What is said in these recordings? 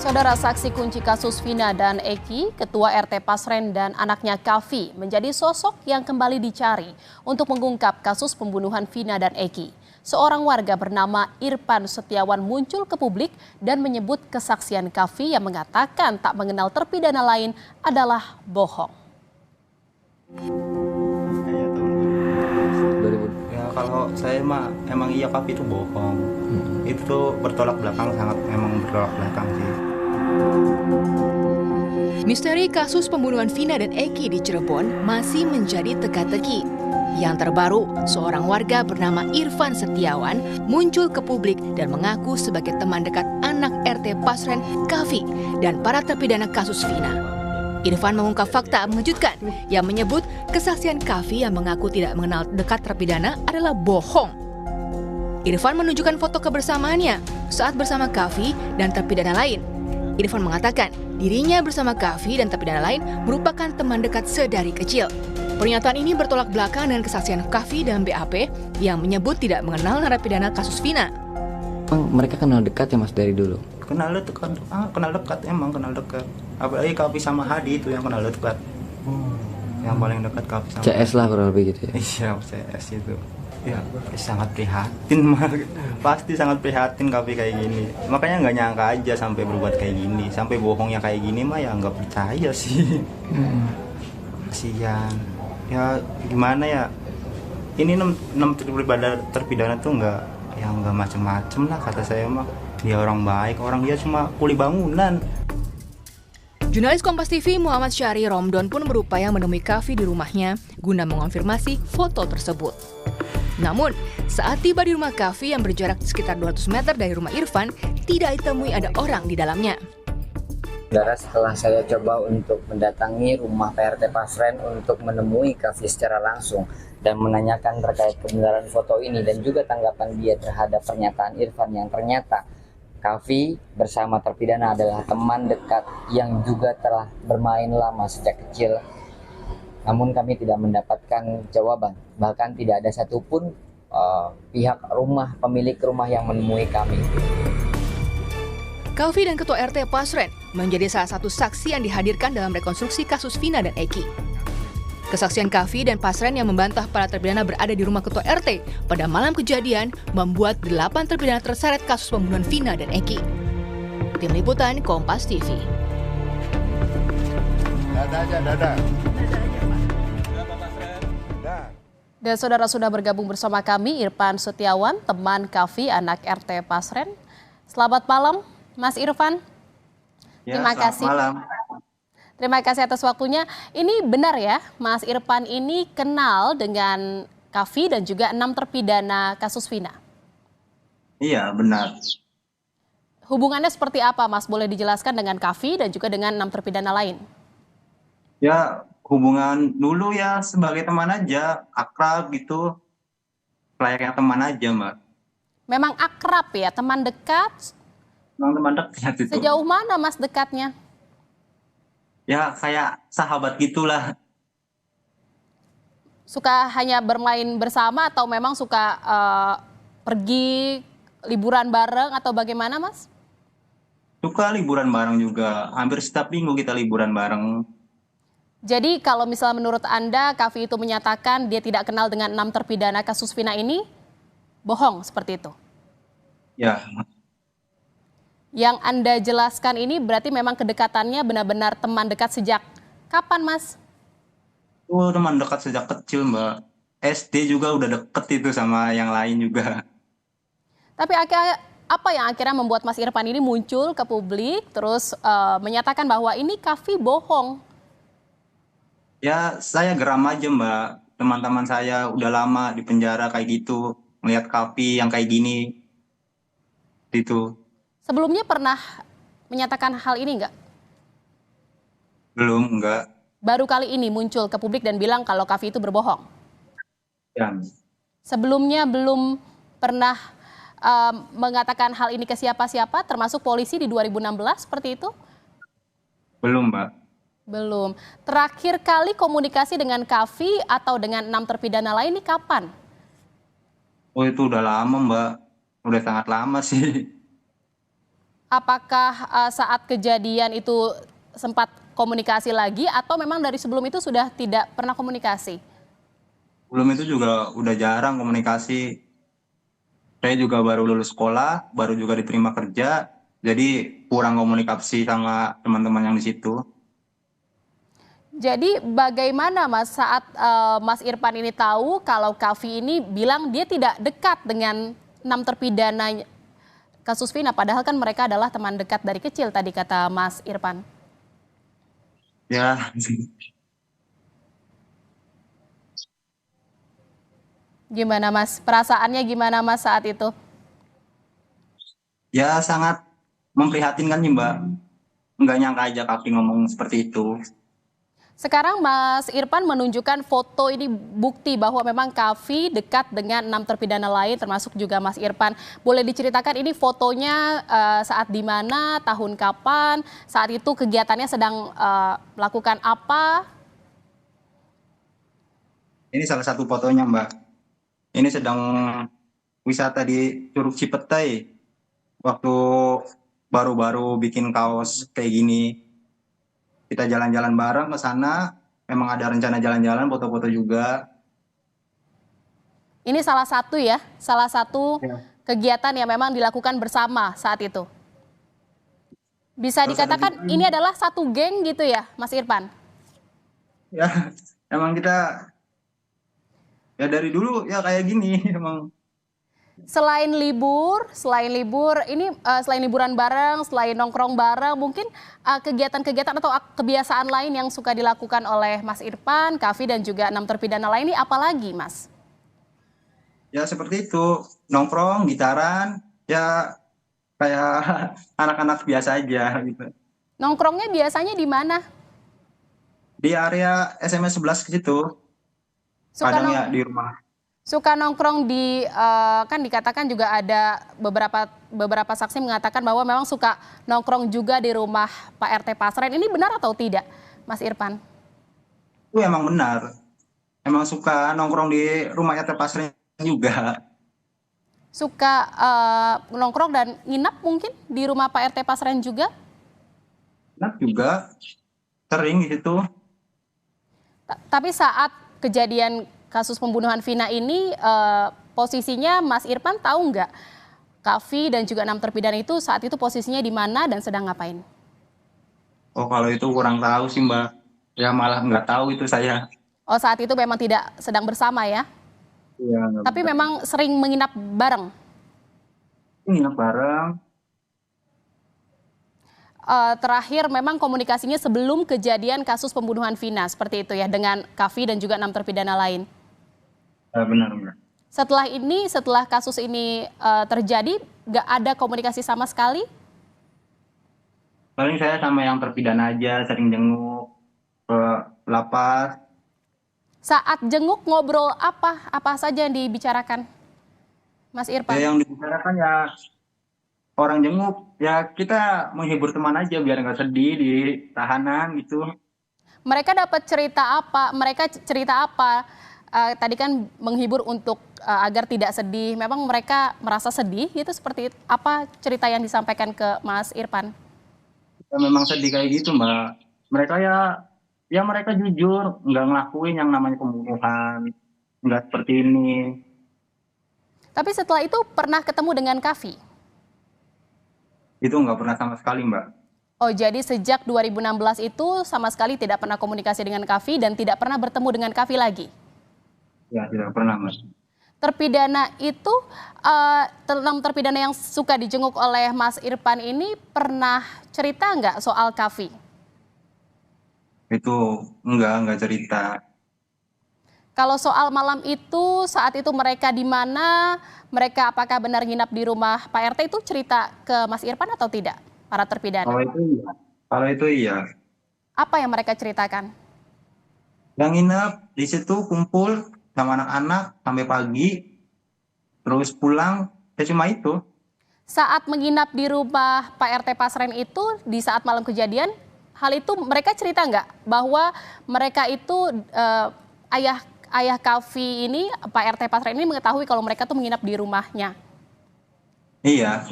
Saudara, saksi kunci kasus Vina dan Eki, Ketua RT Pasren dan anaknya Kavi menjadi sosok yang kembali dicari untuk mengungkap kasus pembunuhan Vina dan Eki. Seorang warga bernama Irfan Setiawan muncul ke publik dan menyebut kesaksian Kavi yang mengatakan tak mengenal terpidana lain adalah bohong. Ya kalau saya mah emang iya Kavi itu bohong. Itu tuh bertolak belakang, sangat memang bertolak belakang sih. Misteri kasus pembunuhan Vina dan Eki di Cirebon masih menjadi teka-teki. Yang terbaru, seorang warga bernama Irfan Setiawan muncul ke publik dan mengaku sebagai teman dekat anak RT Pasren, Kavi, dan para terpidana kasus Vina. Irfan mengungkap fakta mengejutkan yang menyebut kesaksian Kavi yang mengaku tidak mengenal dekat terpidana adalah bohong. Irfan menunjukkan foto kebersamaannya saat bersama Kavi dan terpidana lain. Irfan mengatakan dirinya bersama Kavi dan terpidana lain merupakan teman dekat sedari kecil. Pernyataan ini bertolak belakang dengan kesaksian Kavi dalam BAP yang menyebut tidak mengenal narapidana kasus Vina. Mereka kenal dekat ya Mas dari dulu? Kenal dekat, emang kenal dekat. Apalagi Kavi sama Hadi itu yang kenal dekat. Yang paling dekat Kavi sama CS lah kurang lebih gitu ya? Iya, CS itu. Ya, sangat prihatin, pasti sangat prihatin Kavi kayak gini. Makanya nggak nyangka aja sampai berbuat kayak gini, sampai bohongnya kayak gini mah ya nggak percaya sih. Kasihan. Ya gimana ya? Ini 6 terpidana tuh nggak macem-macem lah kata saya mah. Dia orang baik, orang dia cuma kuli bangunan. Jurnalis Kompas TV Muhammad Syahri Romdon pun berupaya menemui Kavi di rumahnya guna mengonfirmasi foto tersebut. Namun, saat tiba di rumah Kavi yang berjarak sekitar 200 meter dari rumah Irfan, tidak ditemui ada orang di dalamnya. Saudara, setelah saya coba untuk mendatangi rumah PRT Pasren untuk menemui Kavi secara langsung dan menanyakan terkait kebenaran foto ini dan juga tanggapan dia terhadap pernyataan Irfan yang ternyata Kavi bersama terpidana adalah teman dekat yang juga telah bermain lama sejak kecil. Namun kami tidak mendapatkan jawaban, bahkan tidak ada satupun pihak rumah, pemilik rumah yang menemui kami. Kavi dan Ketua RT Pasren menjadi salah satu saksi yang dihadirkan dalam rekonstruksi kasus Vina dan Eki. Kesaksian Kavi dan Pasren yang membantah para terpidana berada di rumah Ketua RT pada malam kejadian membuat 8 terpidana terseret kasus pembunuhan Vina dan Eki. Tim Liputan Kompas TV. Dadah. Dan saudara, sudah bergabung bersama kami Irfan Setiawan, teman Kavi, anak RT Pasren. Selamat malam, Mas Irfan. Ya, Terima kasih. Malam. Terima kasih atas waktunya. Ini benar ya, Mas Irfan ini kenal dengan Kavi dan juga 6 terpidana kasus Vina? Iya, benar. Hubungannya seperti apa, Mas? Boleh dijelaskan dengan Kavi dan juga dengan 6 terpidana lain? Ya, hubungan dulu ya sebagai teman aja, akrab gitu. Layaknya teman aja, Mbak. Memang akrab ya, teman dekat? Memang teman dekat itu. Sejauh mana Mas dekatnya? Ya, kayak sahabat gitulah. Suka hanya bermain bersama atau memang suka pergi liburan bareng atau bagaimana, Mas? Suka liburan bareng juga. Hampir setiap minggu kita liburan bareng. Jadi kalau misalnya menurut Anda, Kavi itu menyatakan dia tidak kenal dengan 6 terpidana kasus Vina ini, bohong seperti itu? Ya, Yang Anda jelaskan ini berarti memang kedekatannya benar-benar teman dekat sejak kapan, Mas? itu teman dekat sejak kecil, Mbak. SD juga udah deket itu sama yang lain juga. Tapi apa yang akhirnya membuat Mas Irfan ini muncul ke publik terus menyatakan bahwa ini Kavi bohong? Ya, saya geram aja, Mbak. Teman-teman saya udah lama di penjara kayak gitu. Melihat Kavi yang kayak gini. Gitu. Sebelumnya pernah menyatakan hal ini enggak? Belum, enggak. Baru kali ini muncul ke publik dan bilang kalau Kavi itu berbohong? Ya, Sebelumnya belum pernah mengatakan hal ini ke siapa-siapa, termasuk polisi di 2016 seperti itu? belum, Mbak. Belum. Terakhir kali komunikasi dengan Kavi atau dengan 6 terpidana lain ini kapan? Oh, itu udah lama, Mbak. Udah sangat lama sih. Apakah saat kejadian itu sempat komunikasi lagi atau memang dari sebelum itu sudah tidak pernah komunikasi? Belum itu juga udah jarang komunikasi. Saya juga baru lulus sekolah, baru juga diterima kerja, jadi kurang komunikasi sama teman-teman yang di situ. Jadi bagaimana Mas saat Mas Irfan ini tahu kalau Kavi ini bilang dia tidak dekat dengan 6 terpidana kasus Vina, padahal kan mereka adalah teman dekat dari kecil tadi kata Mas Irfan. Ya, Gimana Mas? Perasaannya gimana Mas saat itu? ya sangat memprihatinkan nih Mbak. Nggak nyangka aja Kavi ngomong seperti itu. Sekarang Mas Irfan menunjukkan foto ini bukti bahwa memang Kavi dekat dengan 6 terpidana lain termasuk juga Mas Irfan. Boleh diceritakan ini fotonya saat di mana, tahun kapan, saat itu kegiatannya sedang melakukan apa? Ini salah satu fotonya Mbak. Ini sedang wisata di Curug Cipetei. Waktu baru-baru bikin kaos kayak gini. Kita jalan-jalan bareng ke sana. Memang ada rencana jalan-jalan, foto-foto juga. Ini salah satu ya, salah satu Ya. kegiatan yang memang dilakukan bersama saat itu. Bisa Terus ada dikatakan juga, ini adalah satu geng gitu ya, Mas Irfan? ya emang kita ya dari dulu ya kayak gini emang. Selain libur, ini selain liburan bareng, selain nongkrong bareng, mungkin kegiatan-kegiatan atau kebiasaan lain yang suka dilakukan oleh Mas Irfan, Kavi dan juga 6 terpidana lain ini apa lagi, Mas? Ya seperti itu, nongkrong, gitaran, ya kayak anak-anak biasa aja gitu. Nongkrongnya biasanya di mana? Di area SMS 11 ke situ, Suka kadang ya nong di rumah. Suka nongkrong di kan dikatakan juga ada beberapa saksi mengatakan bahwa memang suka nongkrong juga di rumah Pak RT Pasren. Ini benar atau tidak, Mas Irfan? Itu emang benar, emang suka nongkrong di rumah RT Pasren juga. Suka nongkrong dan nginap mungkin di rumah Pak RT Pasren juga? Enak juga, sering di situ. Tapi saat kejadian kasus pembunuhan Vina ini posisinya Mas Irfan tahu nggak Kavi dan juga 6 terpidana itu saat itu posisinya di mana dan sedang ngapain? Oh kalau itu kurang tahu sih Mbak, ya malah nggak tahu itu saya. Oh saat itu memang tidak sedang bersama ya? Iya, nggak Tapi benar. memang sering menginap bareng. Nginep bareng, Terakhir memang komunikasinya sebelum kejadian kasus pembunuhan Vina seperti itu ya dengan Kavi dan juga 6 terpidana lain. benar-benar. Setelah kasus ini terjadi, nggak ada komunikasi sama sekali. Paling saya sama yang terpidana aja, sering jenguk ke lapas. Saat jenguk ngobrol apa saja yang dibicarakan, Mas Ya Irfan? yang dibicarakan ya orang jenguk, ya kita menghibur teman aja biar nggak sedih di tahanan gitu. Mereka dapat cerita apa? Mereka cerita apa? Tadi kan menghibur untuk agar tidak sedih. Memang mereka merasa sedih gitu seperti itu. Apa cerita yang disampaikan ke Mas Irfan? Ya memang sedih kayak gitu Mbak. Mereka ya mereka jujur, nggak ngelakuin yang namanya pembunuhan, nggak seperti ini. Tapi setelah itu pernah ketemu dengan Kavi. Itu nggak pernah sama sekali Mbak. Oh, jadi sejak 2016 itu sama sekali tidak pernah komunikasi dengan Kavi dan tidak pernah bertemu dengan Kavi lagi. Ya tidak pernah Mas. Terpidana itu, 6 terpidana yang suka dijenguk oleh Mas Irfan ini pernah cerita nggak soal Kavi? Itu nggak cerita. Kalau soal malam itu, saat itu mereka di mana, mereka apakah benar nginap di rumah Pak RT itu cerita ke Mas Irfan atau tidak, para terpidana? Kalau itu iya. Kalau itu iya. Apa yang mereka ceritakan? Yang nginep di situ kumpul sama anak-anak sampai pagi, terus pulang, ya cuma itu. Saat menginap di rumah Pak RT Pasren itu, di saat malam kejadian, hal itu mereka cerita nggak bahwa mereka itu ayah Kavi ini, Pak RT Pasren ini mengetahui kalau mereka tuh menginap di rumahnya. Iya,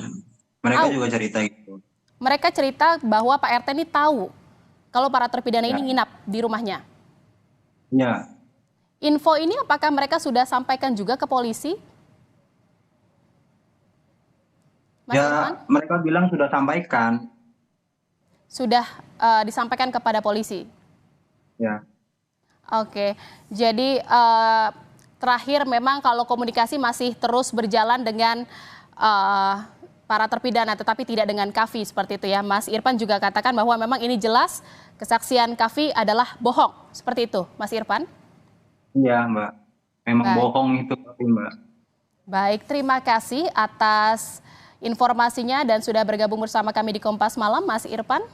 mereka Tahu, juga cerita gitu. mereka cerita bahwa Pak RT ini tahu kalau para terpidana Ya. ini nginap di rumahnya. Ya, Info ini apakah mereka sudah sampaikan juga ke polisi? Mas Irfan? ya mereka bilang sudah sampaikan. Sudah disampaikan kepada polisi? Ya, Oke, jadi terakhir memang kalau komunikasi masih terus berjalan dengan para terpidana, tetapi tidak dengan Kavi seperti itu ya. Mas Irfan juga katakan bahwa memang ini jelas kesaksian Kavi adalah bohong, seperti itu, Mas Irfan? iya Mbak. Memang Baik. bohong itu tapi Mbak. Baik, terima kasih atas informasinya dan sudah bergabung bersama kami di Kompas Malam, Mas Irfan.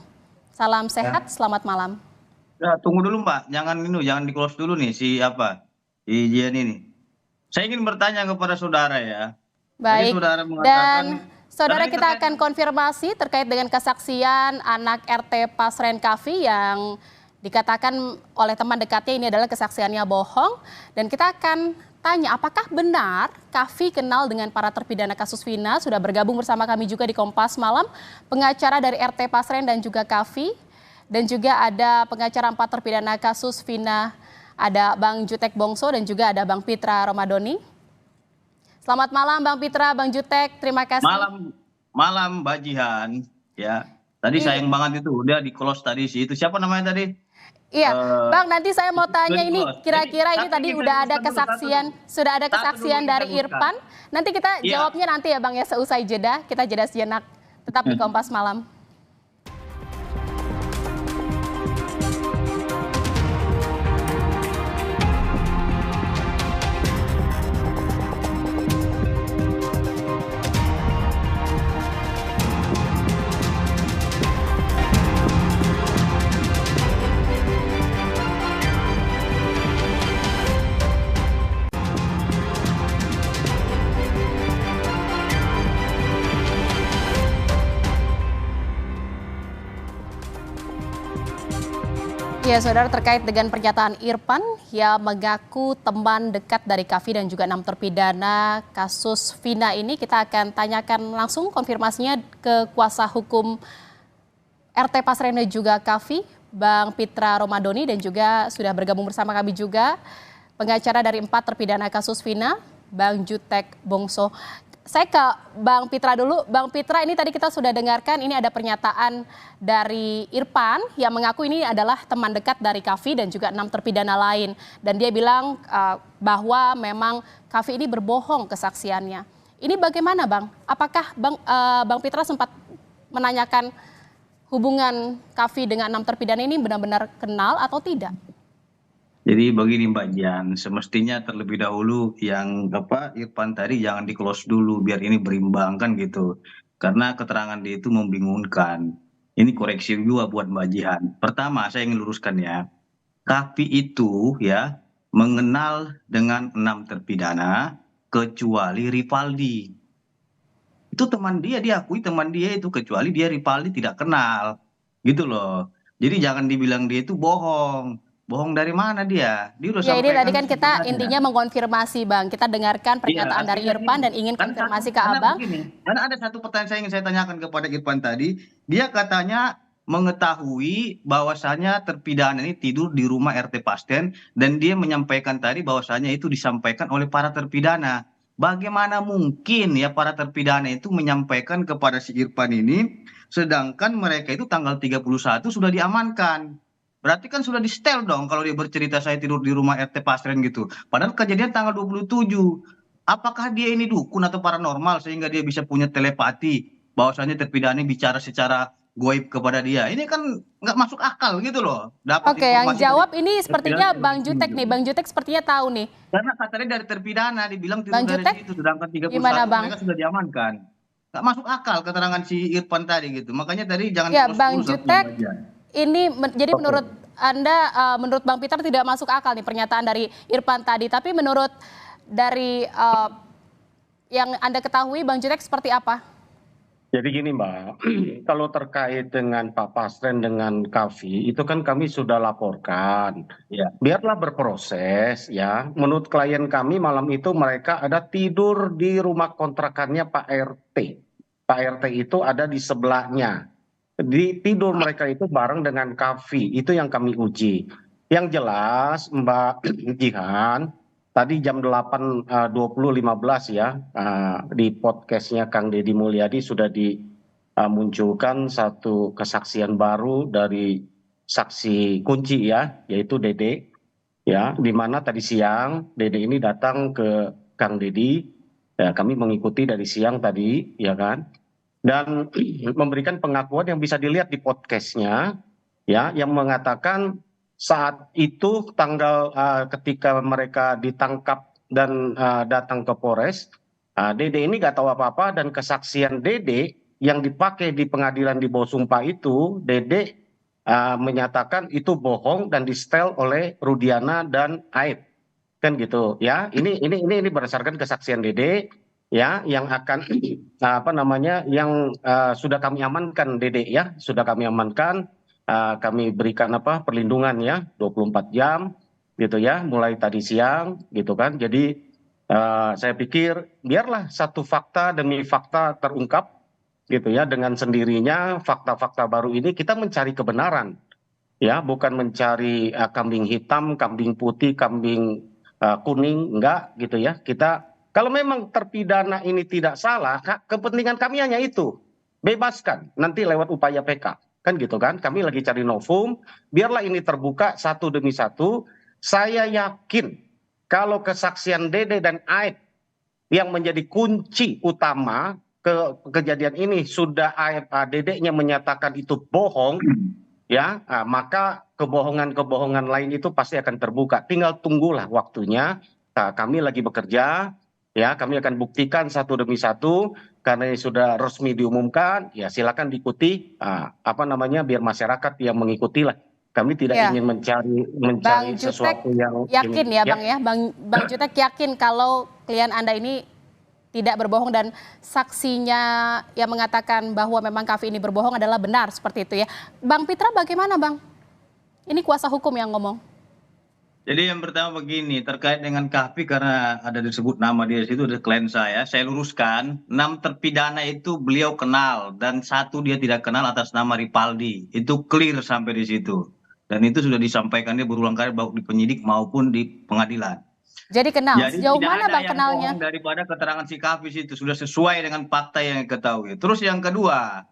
Salam sehat, selamat malam. Ya, tunggu dulu Mbak, jangan di close dulu nih si Jian ini. Saya ingin bertanya kepada saudara ya. Baik, saudara dan mengatakan, saudara karena ini kita terkait- akan konfirmasi terkait dengan kesaksian anak RT Pasren Kavi yang dikatakan oleh teman dekatnya ini adalah kesaksiannya bohong. Dan kita akan tanya apakah benar Kavi kenal dengan para terpidana kasus Vina. Sudah bergabung bersama kami juga di Kompas Malam, pengacara dari RT Pasren dan juga Kavi. Dan juga ada pengacara 4 terpidana kasus Vina, ada Bang Jutek Bongso dan juga ada Bang Pitra Romadoni. Selamat malam Bang Pitra, Bang Jutek, terima kasih. malam Mbak Jihan ya. Tadi sayang banget itu udah di close tadi sih. Itu siapa namanya tadi? Iya, Bang, nanti saya mau tanya ini, close. kira-kira ini Tapi tadi kita udah ada luruskan dulu, kesaksian, sudah ada Satu kesaksian dulu kita dari luruskan. Irfan. Nanti kita Iya. jawabnya nanti ya Bang ya, seusai jeda. Kita jeda sejenak, tetap di Kompas Malam. Ya, saudara, terkait dengan pernyataan Irfan yang mengaku teman dekat dari Kavi dan juga 6 terpidana kasus Vina ini, kita akan tanyakan langsung konfirmasinya ke kuasa hukum RT Pasren dan juga Kavi, Bang Pitra Romadoni, dan juga sudah bergabung bersama kami juga pengacara dari 4 terpidana kasus Vina, Bang Jutek Bongso. Saya ke Bang Pitra dulu. Bang Pitra, ini tadi kita sudah dengarkan, ini ada pernyataan dari Irfan yang mengaku ini adalah teman dekat dari Kavi dan juga 6 terpidana lain. Dan dia bilang bahwa memang Kavi ini berbohong kesaksiannya. Ini bagaimana Bang? Apakah Bang Pitra sempat menanyakan hubungan Kavi dengan 6 terpidana ini benar-benar kenal atau tidak? Jadi begini Mbak Jian, semestinya terlebih dahulu yang Irfan tadi jangan di close dulu biar ini berimbang kan gitu. Karena keterangan dia itu membingungkan. Ini koreksi juga buat Mbak Jihan. Pertama saya ingin luruskan ya. Kavi itu ya mengenal dengan 6 terpidana kecuali Rivaldi. Itu teman dia, diakui teman dia itu, kecuali dia Rivaldi tidak kenal. Gitu loh. Jadi jangan dibilang dia itu bohong. Bohong dari mana dia? Dia udah Ya, ini sampaikan tadi kan kita sebenarnya. intinya mengkonfirmasi Bang. Kita dengarkan pernyataan Iya, dari artinya Irfan gini, dan ingin kan konfirmasi ke karena Abang. begini, karena ada satu pertanyaan saya ingin saya tanyakan kepada Irfan tadi. Dia katanya mengetahui bahwasanya terpidana ini tidur di rumah RT Pasren dan dia menyampaikan tadi bahwasanya itu disampaikan oleh para terpidana. Bagaimana mungkin ya para terpidana itu menyampaikan kepada si Irfan ini sedangkan mereka itu tanggal 31 sudah diamankan. Berarti kan sudah di-setel dong kalau dia bercerita saya tidur di rumah RT Pasren gitu. Padahal kejadian tanggal 27. Apakah dia ini dukun atau paranormal sehingga dia bisa punya telepati bahwasanya terpidana bicara secara goib kepada dia. Ini kan nggak masuk akal gitu loh. Dapat Oke, yang informasi jawab dari ini sepertinya terpidana Bang dari Jutek situ. nih. Bang Jutek sepertinya tahu nih. Karena katanya dari terpidana dibilang tidur Bang dari Jutek, situ sedangkan 31 gimana, Bang? mereka sudah diamankan. Nggak masuk akal keterangan si Irfan tadi gitu. Makanya tadi jangan Ya, close Bang dulu satu Jutek, bagian. ini jadi menurut Anda, menurut Bang Peter tidak masuk akal nih pernyataan dari Irfan tadi. Tapi menurut dari yang Anda ketahui, Bang Jutek seperti apa? Jadi gini Mbak, kalau terkait dengan Pak Pasren dengan Kavi, itu kan kami sudah laporkan. Ya. Biarlah berproses ya. Menurut klien kami malam itu mereka ada tidur di rumah kontrakannya Pak RT. Pak RT itu ada di sebelahnya. tidur mereka itu bareng dengan Kavi, itu yang kami uji. Yang jelas Mbak Jihan, tadi jam 8.20.15 ya, di podcastnya Kang Deddy Mulyadi sudah dimunculkan satu kesaksian baru dari saksi kunci ya, yaitu Dede. Ya, di mana tadi siang Dede ini datang ke Kang Deddy, ya, kami mengikuti dari siang tadi, ya kan, dan memberikan pengakuan yang bisa dilihat di podcastnya, ya, yang mengatakan saat itu ketika mereka ditangkap dan datang ke Polres, Dede ini nggak tahu apa-apa, dan kesaksian Dede yang dipakai di pengadilan di bawah sumpah itu, Dede menyatakan itu bohong dan disetel oleh Rudiana dan Aib, kan gitu ya. Ini berdasarkan kesaksian Dede ya, yang akan apa namanya, yang sudah kami amankan Dede ya, sudah kami amankan, kami berikan perlindungan ya 24 jam gitu ya, mulai tadi siang gitu kan. Jadi saya pikir biarlah satu fakta demi fakta terungkap gitu ya, dengan sendirinya fakta-fakta baru ini kita mencari kebenaran ya, bukan mencari kambing hitam, kambing putih, kambing kuning, enggak gitu ya. Kita kalau memang terpidana ini tidak salah, kepentingan kami hanya itu, bebaskan nanti lewat upaya PK, kan gitu kan. Kami lagi cari novum, biarlah ini terbuka satu demi satu. Saya yakin kalau kesaksian Dede dan Aib yang menjadi kunci utama kejadian ini sudah Dedeknya menyatakan itu bohong ya, maka kebohongan-kebohongan lain itu pasti akan terbuka. Tinggal tunggulah waktunya. Kami lagi bekerja ya, kami akan buktikan satu demi satu, karena ini sudah resmi diumumkan ya, silakan diikuti, biar masyarakat yang mengikuti lah. Kami tidak ingin mencari sesuatu yang yakin ini, ya Bang ya. Bang Jutek yakin kalau klien Anda ini tidak berbohong dan saksinya yang mengatakan bahwa memang Kavi ini berbohong adalah benar, seperti itu ya. Bang Pitra bagaimana Bang? Ini kuasa hukum yang ngomong. Jadi yang pertama begini, terkait dengan Kavi, karena ada disebut nama dia di situ, ada klien saya luruskan, 6 terpidana itu beliau kenal dan 1 dia tidak kenal atas nama Ripaldi. Itu clear sampai di situ. Dan itu sudah disampaikan dia berulang kali baik di penyidik maupun di pengadilan. Jadi kenal. Sejauh mana Bang kenalnya? Daripada keterangan si Kavi itu sudah sesuai dengan fakta yang diketahui. Terus yang kedua,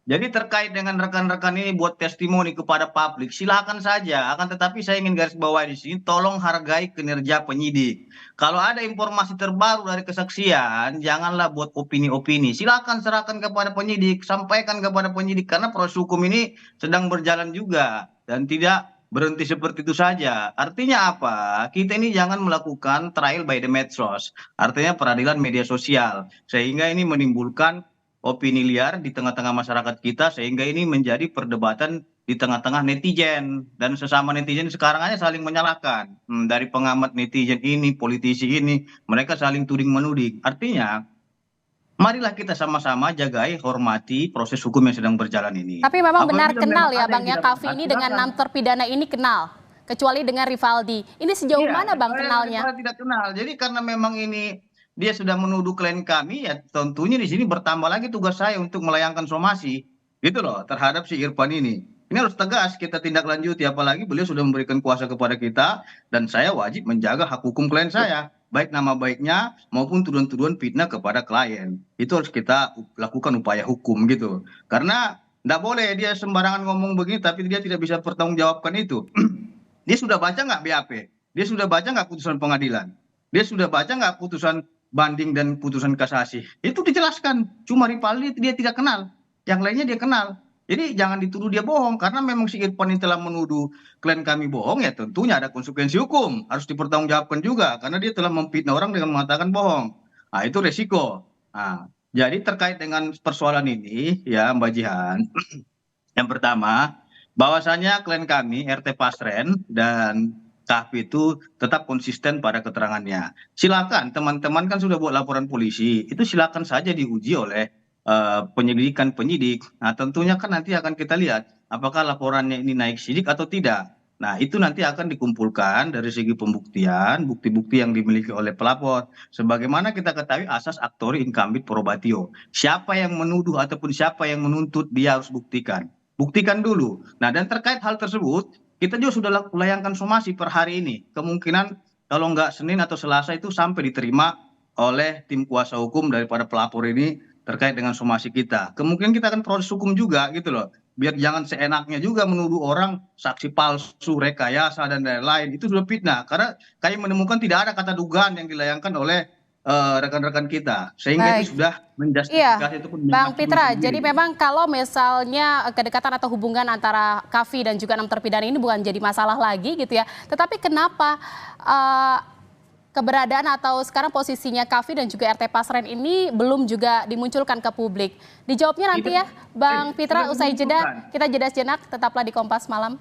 jadi terkait dengan rekan-rekan ini buat testimoni kepada publik, silakan saja. Akan tetapi saya ingin garis bawahi di sini, tolong hargai kinerja penyidik. Kalau ada informasi terbaru dari kesaksian, janganlah buat opini-opini. Silakan serahkan kepada penyidik, sampaikan kepada penyidik, karena proses hukum ini sedang berjalan juga dan tidak berhenti seperti itu saja. Artinya apa? Kita ini jangan melakukan trial by the medsos. Artinya peradilan media sosial. Sehingga ini menimbulkan opini liar di tengah-tengah masyarakat kita. Sehingga ini menjadi perdebatan di tengah-tengah netizen. Dan sesama netizen sekarang aja saling menyalahkan. Dari pengamat netizen ini, politisi ini, mereka saling tuding-menuding. Artinya, marilah kita sama-sama jagai, hormati proses hukum yang sedang berjalan ini. Tapi memang benar kenal ya Bang ya, Kavi ini dengan 6 terpidana ini kenal, kecuali dengan Rivaldi. Ini sejauh mana Bang kenalnya? Saya tidak kenal. Jadi karena memang ini dia sudah menuduh klien kami, ya tentunya di sini bertambah lagi tugas saya untuk melayangkan somasi, gitu loh, terhadap si Irfan ini. Ini harus tegas kita tindak lanjuti, apalagi beliau sudah memberikan kuasa kepada kita, dan saya wajib menjaga hak hukum klien saya. Baik nama baiknya maupun tuduhan-tuduhan fitnah kepada klien. Itu harus kita lakukan upaya hukum gitu. Karena tidak boleh dia sembarangan ngomong begini tapi dia tidak bisa pertanggungjawabkan itu. Dia sudah baca nggak BAP? Dia sudah baca nggak putusan pengadilan? Dia sudah baca nggak putusan banding dan putusan kasasi? Itu dijelaskan. Cuma Ripaldi dia tidak kenal. Yang lainnya dia kenal. Jadi jangan dituduh dia bohong, karena memang si Irfan ini telah menuduh klien kami bohong, ya tentunya ada konsekuensi hukum, harus dipertanggungjawabkan juga, karena dia telah memfitnah orang dengan mengatakan bohong. Nah itu resiko. Nah, jadi terkait dengan persoalan ini ya Mbak Jihan, yang pertama bahwasannya klien kami RT Pasren dan Kavi itu tetap konsisten pada keterangannya. Silakan teman-teman kan sudah buat laporan polisi, itu silakan saja diuji oleh penyelidikan penyidik. Nah tentunya kan nanti akan kita lihat apakah laporannya ini naik sidik atau tidak. Nah, itu nanti akan dikumpulkan dari segi pembuktian, bukti-bukti yang dimiliki oleh pelapor. Sebagaimana kita ketahui asas aktori incumbit probatio. Siapa yang menuduh ataupun siapa yang menuntut, dia harus buktikan. Buktikan dulu. Nah, dan terkait hal tersebut, kita juga sudah layangkan somasi per hari ini. Kemungkinan kalau nggak Senin atau Selasa itu sampai diterima oleh tim kuasa hukum daripada pelapor ini terkait dengan somasi kita. Kemungkinan kita akan proses hukum juga gitu loh. Biar jangan seenaknya juga menuduh orang saksi palsu, rekayasa, dan lain-lain. Itu sudah fitnah. Karena kami menemukan tidak ada kata dugaan yang dilayangkan oleh rekan-rekan kita. Sehingga Baik. itu sudah Iya, menjustifikasi ataupun Bang menghakimi Pitra. sendiri. Jadi memang kalau misalnya kedekatan atau hubungan antara Kavi dan juga 6 terpidana ini bukan jadi masalah lagi gitu ya. Tetapi kenapa eh, keberadaan atau sekarang posisinya Kavi dan juga RT Pasren ini belum juga dimunculkan ke publik? Dijawabnya nanti ya, Bang Pitra, sudah usai jeda. dimunculkan. Kita jeda sejenak, tetaplah di Kompas Malam.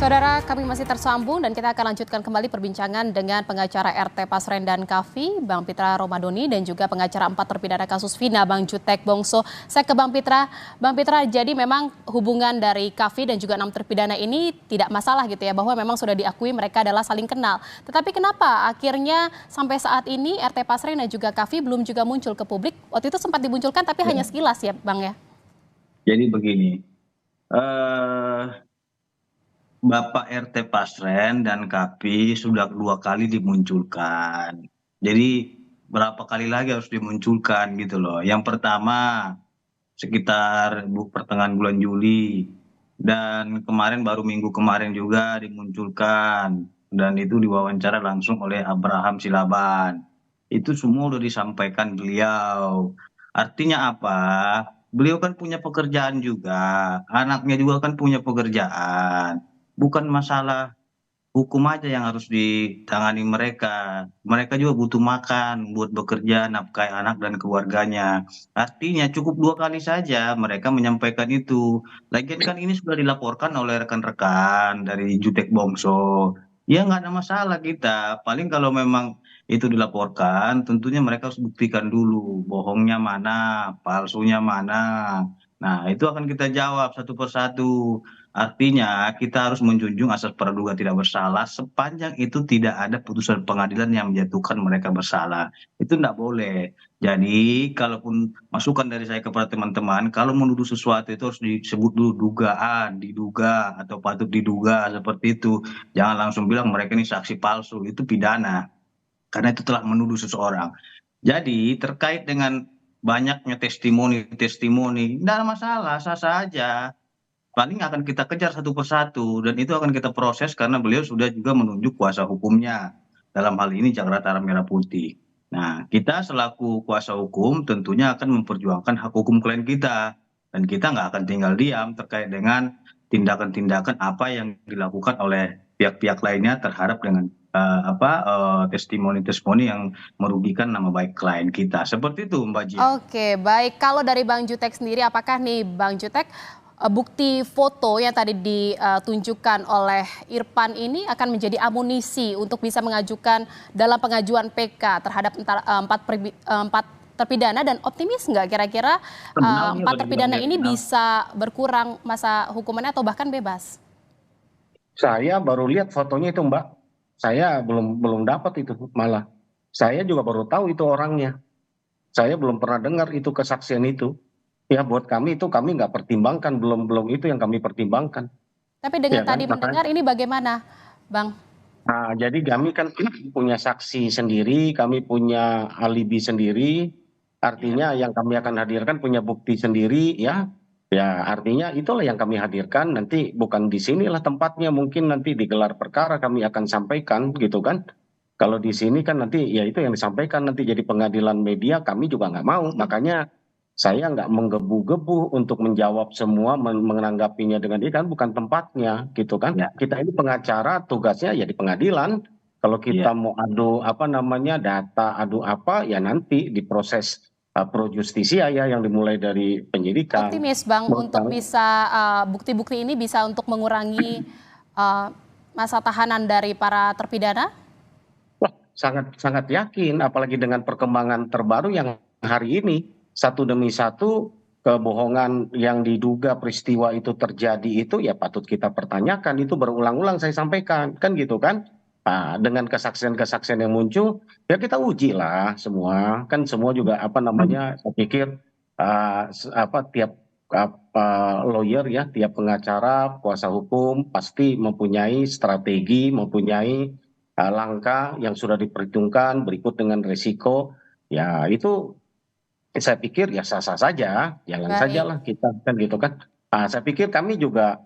Saudara, kami masih tersambung dan kita akan lanjutkan kembali perbincangan dengan pengacara RT Pasren dan Kavi, Bang Pitra Romadoni, dan juga pengacara 4 terpidana kasus Vina, Bang Jutek Bongso. Saya ke Bang Pitra. Bang Pitra, jadi memang hubungan dari Kavi dan juga 6 terpidana ini tidak masalah gitu ya, bahwa memang sudah diakui mereka adalah saling kenal. Tetapi kenapa akhirnya sampai saat ini RT Pasren dan juga Kavi belum juga muncul ke publik? Waktu itu sempat dimunculkan tapi hanya sekilas ya, Bang ya? Jadi begini, Bapak RT Pasren dan Kapi sudah 2 kali dimunculkan. Jadi berapa kali lagi harus dimunculkan gitu loh. Yang pertama sekitar pertengahan bulan Juli, dan kemarin baru minggu kemarin juga dimunculkan, dan itu diwawancara langsung oleh Abraham Silaban. Itu semua udah disampaikan beliau. Artinya apa? Beliau kan punya pekerjaan juga, anaknya juga kan punya pekerjaan. Bukan masalah hukum aja yang harus ditangani mereka. Mereka juga butuh makan buat bekerja, nafkahi anak dan keluarganya. Artinya cukup 2 kali saja mereka menyampaikan itu. Lagian kan ini sudah dilaporkan oleh rekan-rekan dari Jutek Bongso. Ya nggak ada masalah kita. Paling kalau memang itu dilaporkan, tentunya mereka harus buktikan dulu bohongnya mana, palsunya mana. Nah, itu akan kita jawab satu persatu. Artinya kita harus menjunjung asas praduga tidak bersalah sepanjang itu tidak ada putusan pengadilan yang menjatuhkan mereka bersalah. Itu tidak boleh. Jadi kalaupun masukan dari saya kepada teman-teman, kalau menuduh sesuatu itu harus disebut dulu dugaan, diduga atau patut diduga seperti itu. Jangan langsung bilang mereka ini saksi palsu, itu pidana. Karena itu telah menuduh seseorang. Jadi terkait dengan banyaknya testimoni-testimoni, tidak ada masalah, sah-sah aja. Paling akan kita kejar satu persatu, dan itu akan kita proses karena beliau sudah juga menunjuk kuasa hukumnya. Dalam hal ini Jakarta Merah Putih. Nah, kita selaku kuasa hukum tentunya akan memperjuangkan hak hukum klien kita. Dan kita nggak akan tinggal diam terkait dengan tindakan-tindakan apa yang dilakukan oleh pihak-pihak lainnya terhadap dengan testimoni-testimoni yang merugikan nama baik klien kita. Seperti itu, Mbak Jia. Oke, baik. Kalau dari Bang Jutek sendiri, apakah nih Bang Jutek bukti foto yang tadi ditunjukkan oleh Irfan ini akan menjadi amunisi untuk bisa mengajukan dalam pengajuan PK terhadap 4 terpidana, dan optimis nggak kira-kira 4 terpidana ini bisa berkurang masa hukumannya atau bahkan bebas? Saya baru lihat fotonya itu, Mbak. Saya belum dapat itu malah. Saya juga baru tahu itu orangnya. Saya belum pernah dengar itu kesaksian itu. Ya buat kami itu kami nggak pertimbangkan, belum itu yang kami pertimbangkan. Tapi dengan Ya kan, tadi mendengar ini bagaimana, Bang? Nah, jadi kami kan punya saksi sendiri, kami punya alibi sendiri. Artinya yang kami akan hadirkan punya bukti sendiri, ya. Ya artinya itulah yang kami hadirkan. Nanti bukan di sinilah tempatnya, mungkin nanti di gelar perkara kami akan sampaikan gitu kan. Kalau di sini kan nanti ya itu yang disampaikan nanti jadi pengadilan media, kami juga nggak mau. Makanya saya nggak menggebu-gebu untuk menjawab semua, menanggapinya dengan ini kan bukan tempatnya gitu kan. Ya. Kita ini pengacara, tugasnya ya di pengadilan. Kalau kita mau adu data, adu apa ya nanti diproses pro justisia ya, yang dimulai dari penyidikan. Optimis Bang untuk bisa bukti-bukti ini bisa untuk mengurangi masa tahanan dari para terpidana? Wah, sangat yakin, apalagi dengan perkembangan terbaru yang hari ini satu demi satu kebohongan yang diduga peristiwa itu terjadi itu ya patut kita pertanyakan, itu berulang-ulang saya sampaikan kan gitu kan. Nah, dengan kesaksian-kesaksian yang muncul ya kita uji lah semua, kan semua juga saya pikir tiap lawyer ya, tiap pengacara, kuasa hukum pasti mempunyai strategi, mempunyai langkah yang sudah diperhitungkan berikut dengan risiko. Ya itu saya pikir ya sah-sah saja, jalan sajalah kita kan gitu kan. Saya pikir kami juga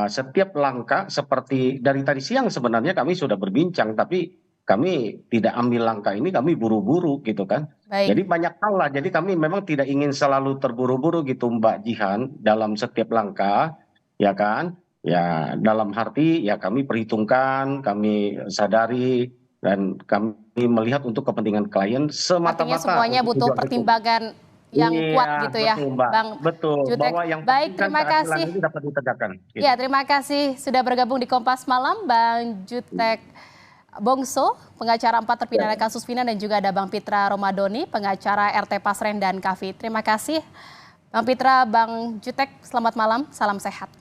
setiap langkah seperti dari tadi siang sebenarnya kami sudah berbincang, tapi kami tidak ambil langkah ini, kami buru-buru gitu kan. Jadi banyak hal lah, jadi kami memang tidak ingin selalu terburu-buru gitu Mbak Jihan dalam setiap langkah, ya kan. Ya dalam arti ya kami perhitungkan, kami sadari, dan kami melihat untuk kepentingan klien semata-mata. Artinya semuanya butuh pertimbangan yang kuat gitu ya, Bang Jutek. Bahwa yang baik, terima kasih. ini dapat ditegakkan. Gitu. Ya, terima kasih sudah bergabung di Kompas Malam, Bang Jutek Bongso, pengacara 4 terpidana kasus Vina, dan juga ada Bang Pitra Romadoni, pengacara RT Pasren dan Kavi. Terima kasih, Bang Pitra, Bang Jutek. Selamat malam, salam sehat.